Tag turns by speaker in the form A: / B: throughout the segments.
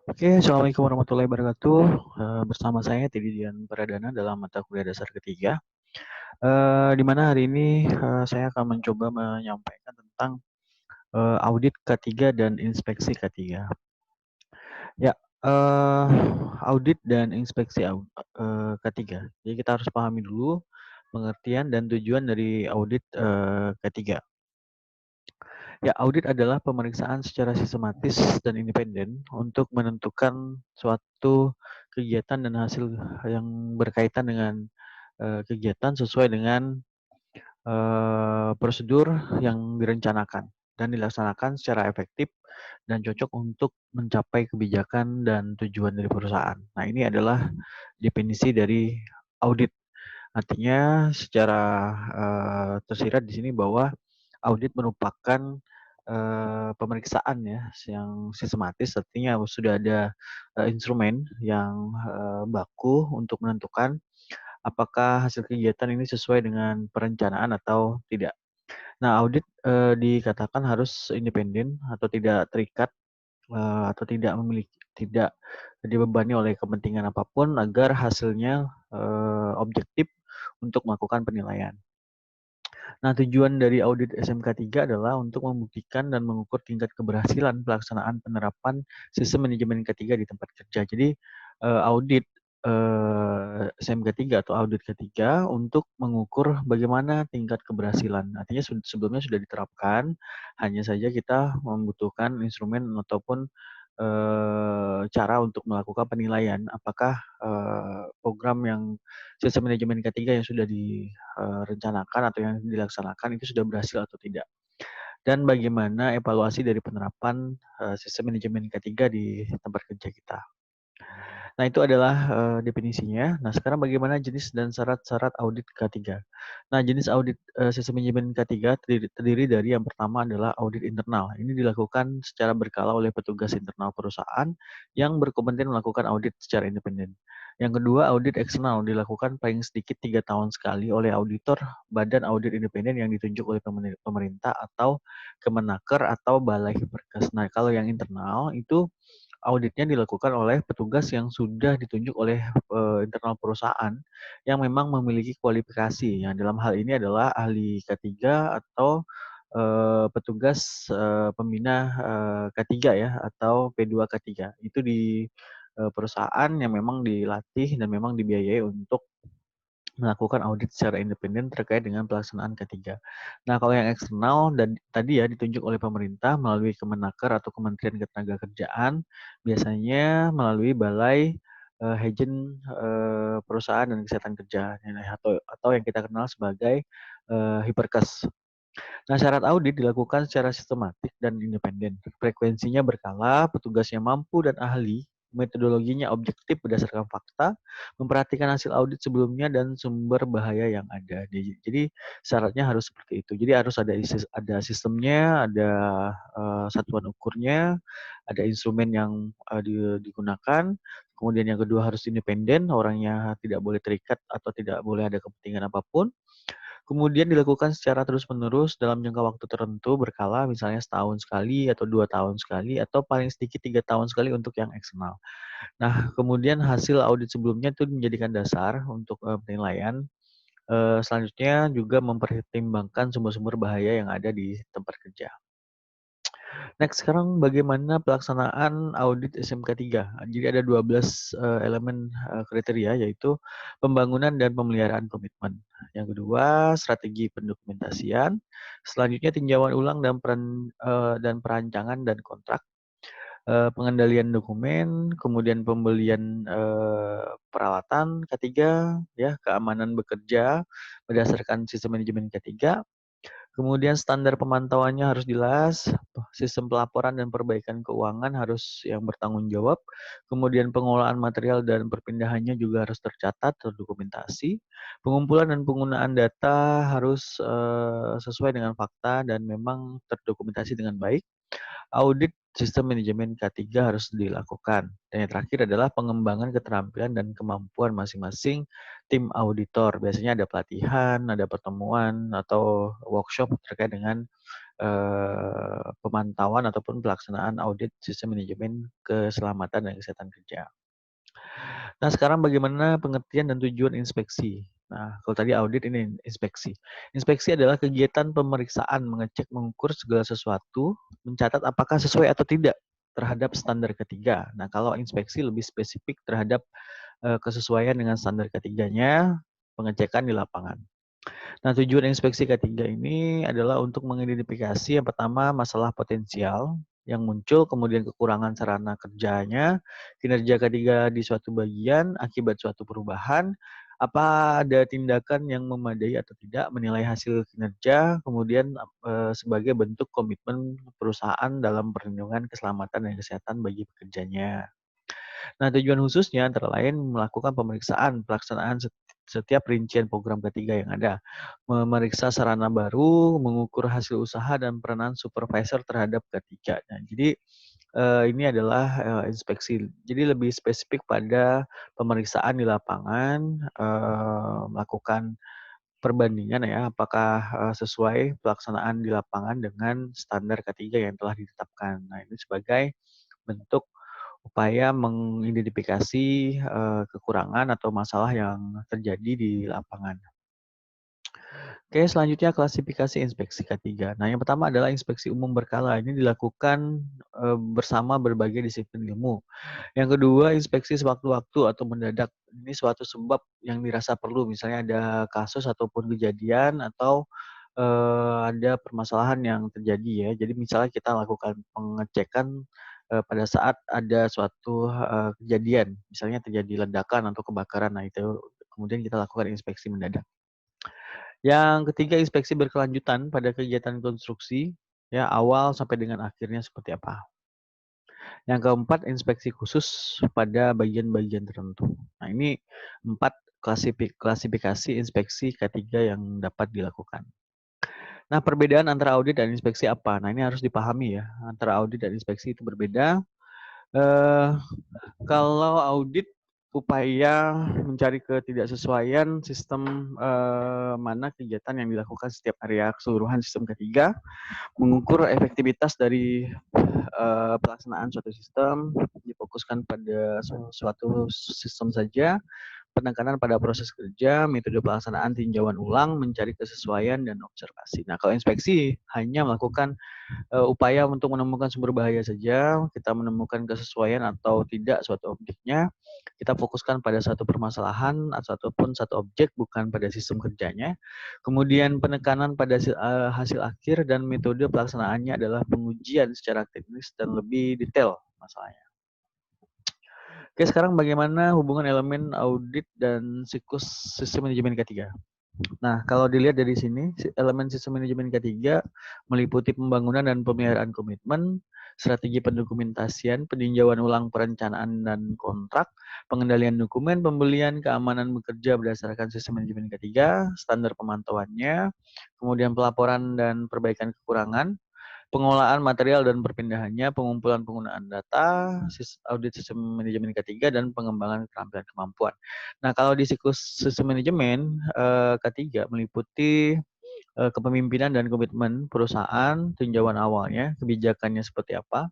A: Oke, Assalamualaikum warahmatullahi wabarakatuh. Bersama saya Tididian Pradana dalam mata kuliah dasar ketiga. Di mana hari ini saya akan mencoba menyampaikan tentang audit K3 dan inspeksi K3. Ya, eh, audit dan inspeksi K3. Jadi kita harus pahami dulu pengertian dan tujuan dari audit K3. Ya, audit adalah pemeriksaan secara sistematis dan independen untuk menentukan suatu kegiatan dan hasil yang berkaitan dengan kegiatan sesuai dengan prosedur yang direncanakan dan dilaksanakan secara efektif dan cocok untuk mencapai kebijakan dan tujuan dari perusahaan. Nah, ini adalah definisi dari audit. Artinya secara tersirat di sini bahwa audit merupakan pemeriksaan ya yang sistematis, artinya sudah ada instrumen yang baku untuk menentukan apakah hasil kegiatan ini sesuai dengan perencanaan atau tidak. Nah, audit dikatakan harus independen atau tidak terikat atau tidak dibebani oleh kepentingan apapun agar hasilnya objektif untuk melakukan penilaian. Nah, tujuan dari audit SMK 3 adalah untuk membuktikan dan mengukur tingkat keberhasilan pelaksanaan penerapan sistem manajemen K3 di tempat kerja. Jadi, audit SMK 3 atau audit K3 untuk mengukur bagaimana tingkat keberhasilan. Artinya sebelumnya sudah diterapkan, hanya saja kita membutuhkan instrumen ataupun cara untuk melakukan penilaian apakah program yang sistem manajemen K3 yang sudah direncanakan atau yang dilaksanakan itu sudah berhasil atau tidak. Dan bagaimana evaluasi dari penerapan sistem manajemen K3 di tempat kerja kita. Nah, itu adalah definisinya. Nah, sekarang bagaimana jenis dan syarat-syarat audit K3. Nah, jenis audit sistem manajemen K3 terdiri dari yang pertama adalah audit internal. Ini dilakukan secara berkala oleh petugas internal perusahaan yang berkompeten melakukan audit secara independen. Yang kedua, audit eksternal dilakukan paling sedikit 3 tahun sekali oleh auditor badan audit independen yang ditunjuk oleh pemerintah atau Kemenaker atau Balai Hiperkes. Nah, kalau yang internal itu auditnya dilakukan oleh petugas yang sudah ditunjuk oleh internal perusahaan yang memang memiliki kualifikasi. Yang dalam hal ini adalah ahli K3 atau petugas pembina K3 ya atau P2 K3. Itu di perusahaan yang memang dilatih dan memang dibiayai untuk melakukan audit secara independen terkait dengan pelaksanaan K3. Nah, kalau yang eksternal dan tadi ya ditunjuk oleh pemerintah melalui Kemenaker atau Kementerian Ketenagakerjaan, biasanya melalui Balai Hejen Perusahaan dan Kesehatan Kerja atau yang kita kenal sebagai Hiperkes. Nah, syarat audit dilakukan secara sistematik dan independen. Frekuensinya berkala, petugasnya mampu dan ahli, metodologinya objektif berdasarkan fakta, memperhatikan hasil audit sebelumnya dan sumber bahaya yang ada. Jadi syaratnya harus seperti itu. Jadi harus ada sistemnya, ada satuan ukurnya, ada instrumen yang digunakan. Kemudian yang kedua harus independen, orangnya tidak boleh terikat atau tidak boleh ada kepentingan apapun. Kemudian dilakukan secara terus-menerus dalam jangka waktu tertentu berkala, misalnya setahun sekali atau 2 tahun sekali atau paling sedikit 3 tahun sekali untuk yang eksternal. Nah, kemudian hasil audit sebelumnya itu menjadikan dasar untuk penilaian. Selanjutnya juga mempertimbangkan sumber-sumber bahaya yang ada di tempat kerja. Next, sekarang bagaimana pelaksanaan audit SMK 3? Jadi ada 12 elemen kriteria, yaitu pembangunan dan pemeliharaan komitmen. Yang kedua, strategi pendokumentasian. Selanjutnya, tinjauan ulang dan perancangan dan kontrak. Pengendalian dokumen, kemudian pembelian peralatan K3, ya, keamanan bekerja berdasarkan sistem manajemen K3. Kemudian standar pemantauannya harus jelas, sistem pelaporan dan perbaikan keuangan harus yang bertanggung jawab, kemudian pengolahan material dan perpindahannya juga harus tercatat, terdokumentasi, pengumpulan dan penggunaan data harus sesuai dengan fakta dan memang terdokumentasi dengan baik. Audit sistem manajemen K3 harus dilakukan. Dan yang terakhir adalah pengembangan keterampilan dan kemampuan masing-masing tim auditor. Biasanya ada pelatihan, ada pertemuan, atau workshop terkait dengan pemantauan ataupun pelaksanaan audit sistem manajemen keselamatan dan kesehatan kerja. Nah, sekarang bagaimana pengertian dan tujuan inspeksi? Nah, kalau tadi audit, ini inspeksi. Inspeksi adalah kegiatan pemeriksaan, mengecek, mengukur segala sesuatu, mencatat apakah sesuai atau tidak terhadap standar ketiga. Nah, kalau inspeksi lebih spesifik terhadap kesesuaian dengan standar ketiganya, pengecekan di lapangan. Nah, tujuan inspeksi ketiga ini adalah untuk mengidentifikasi yang pertama masalah potensial yang muncul, kemudian kekurangan sarana kerjanya, kinerja ketiga di suatu bagian, akibat suatu perubahan, apa ada tindakan yang memadai atau tidak, menilai hasil kinerja, kemudian sebagai bentuk komitmen perusahaan dalam perlindungan keselamatan dan kesehatan bagi pekerjanya. Nah, tujuan khususnya antara lain melakukan pemeriksaan pelaksanaan setiap rincian program ketiga yang ada, memeriksa sarana baru, mengukur hasil usaha dan peranan supervisor terhadap ketiga. Nah, jadi ini adalah inspeksi. Jadi lebih spesifik pada pemeriksaan di lapangan, melakukan perbandingan ya, apakah sesuai pelaksanaan di lapangan dengan standar ketiga yang telah ditetapkan. Nah, ini sebagai bentuk upaya mengidentifikasi kekurangan atau masalah yang terjadi di lapangan. Oke, selanjutnya klasifikasi inspeksi ketiga. Nah, yang pertama adalah inspeksi umum berkala. Ini dilakukan bersama berbagai disiplin ilmu. Yang kedua, inspeksi sewaktu-waktu atau mendadak. Ini suatu sebab yang dirasa perlu, misalnya ada kasus ataupun kejadian atau ada permasalahan yang terjadi ya. Jadi misalnya kita lakukan pengecekan pada saat ada suatu kejadian, misalnya terjadi ledakan atau kebakaran. Nah, itu kemudian kita lakukan inspeksi mendadak. Yang ketiga, inspeksi berkelanjutan pada kegiatan konstruksi, ya awal sampai dengan akhirnya seperti apa. Yang keempat, inspeksi khusus pada bagian-bagian tertentu. Nah, ini 4 klasifikasi inspeksi ketiga yang dapat dilakukan. Nah, perbedaan antara audit dan inspeksi apa? Nah, ini harus dipahami ya, antara audit dan inspeksi itu berbeda. Eh, Kalau audit upaya mencari ketidaksesuaian sistem mana kegiatan yang dilakukan setiap area keseluruhan sistem ketiga, mengukur efektivitas dari pelaksanaan suatu sistem, difokuskan pada suatu sistem saja, penekanan pada proses kerja, metode pelaksanaan tinjauan ulang, mencari kesesuaian dan observasi. Nah, kalau inspeksi hanya melakukan upaya untuk menemukan sumber bahaya saja, kita menemukan kesesuaian atau tidak suatu objeknya, kita fokuskan pada satu permasalahan ataupun satu objek, bukan pada sistem kerjanya. Kemudian penekanan pada hasil akhir dan metode pelaksanaannya adalah pengujian secara teknis dan lebih detail masalahnya. Oke, sekarang bagaimana hubungan elemen audit dan siklus sistem manajemen ketiga? Nah, kalau dilihat dari sini, elemen sistem manajemen ketiga meliputi pembangunan dan pemeliharaan komitmen, strategi pendokumentasian, peninjauan ulang perencanaan dan kontrak, pengendalian dokumen, pembelian, keamanan bekerja berdasarkan sistem manajemen ketiga, standar pemantauannya, kemudian pelaporan dan perbaikan kekurangan, pengolahan material dan perpindahannya, pengumpulan penggunaan data, audit sistem manajemen ketiga, dan pengembangan keterampilan kemampuan. Nah, kalau di siklus sistem manajemen ketiga meliputi kepemimpinan dan komitmen perusahaan, tinjauan awalnya, kebijakannya seperti apa,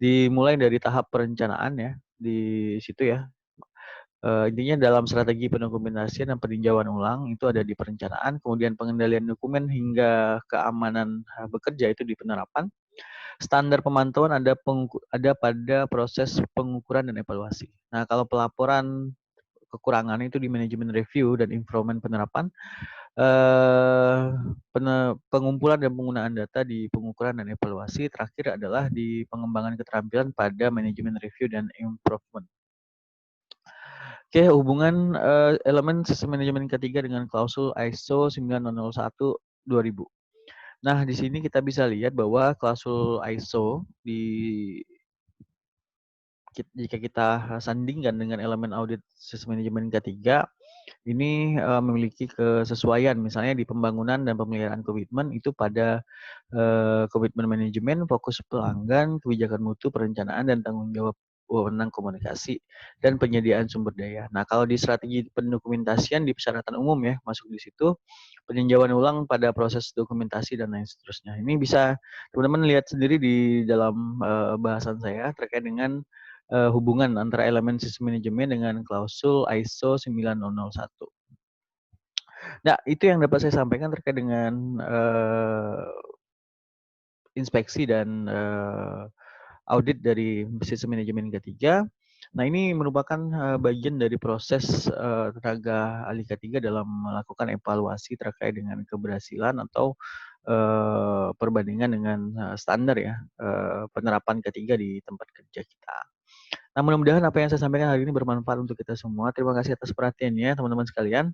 A: dimulai dari tahap perencanaan ya, di situ ya. Intinya dalam strategi pendokumentasian dan peninjauan ulang itu ada di perencanaan, kemudian pengendalian dokumen hingga keamanan bekerja itu di penerapan. Standar pemantauan ada pada proses pengukuran dan evaluasi. Nah, kalau pelaporan kekurangan itu di manajemen review dan improvement penerapan, pengumpulan dan penggunaan data di pengukuran dan evaluasi, terakhir adalah di pengembangan keterampilan pada manajemen review dan improvement. Oke, hubungan elemen sistem manajemen ketiga dengan klausul ISO 9001/2000. Nah, di sini kita bisa lihat bahwa klausul ISO jika kita sandingkan dengan elemen audit sistem manajemen ketiga, ini memiliki kesesuaian, misalnya di pembangunan dan pemeliharaan komitmen itu pada komitmen manajemen, fokus pelanggan, kebijakan mutu, perencanaan, dan tanggung jawab wewenang komunikasi, dan penyediaan sumber daya. Nah, kalau di strategi pendokumentasian di persyaratan umum ya, masuk di situ, peninjauan ulang pada proses dokumentasi dan lain seterusnya. Ini bisa teman-teman lihat sendiri di dalam bahasan saya terkait dengan hubungan antara elemen sistem manajemen dengan klausul ISO 9001. Nah, itu yang dapat saya sampaikan terkait dengan inspeksi dan audit dari sistem manajemen ketiga. Nah, ini merupakan bagian dari proses tenaga ahli ketiga dalam melakukan evaluasi terkait dengan keberhasilan atau perbandingan dengan standar ya penerapan ketiga di tempat kerja kita. Nah, mudah-mudahan apa yang saya sampaikan hari ini bermanfaat untuk kita semua. Terima kasih atas perhatiannya, teman-teman sekalian.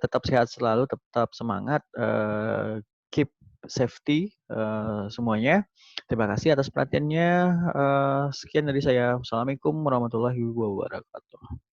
A: Tetap sehat selalu, tetap semangat, keep safety semuanya. Terima kasih atas perhatiannya. Sekian dari saya. Wassalamualaikum warahmatullahi wabarakatuh.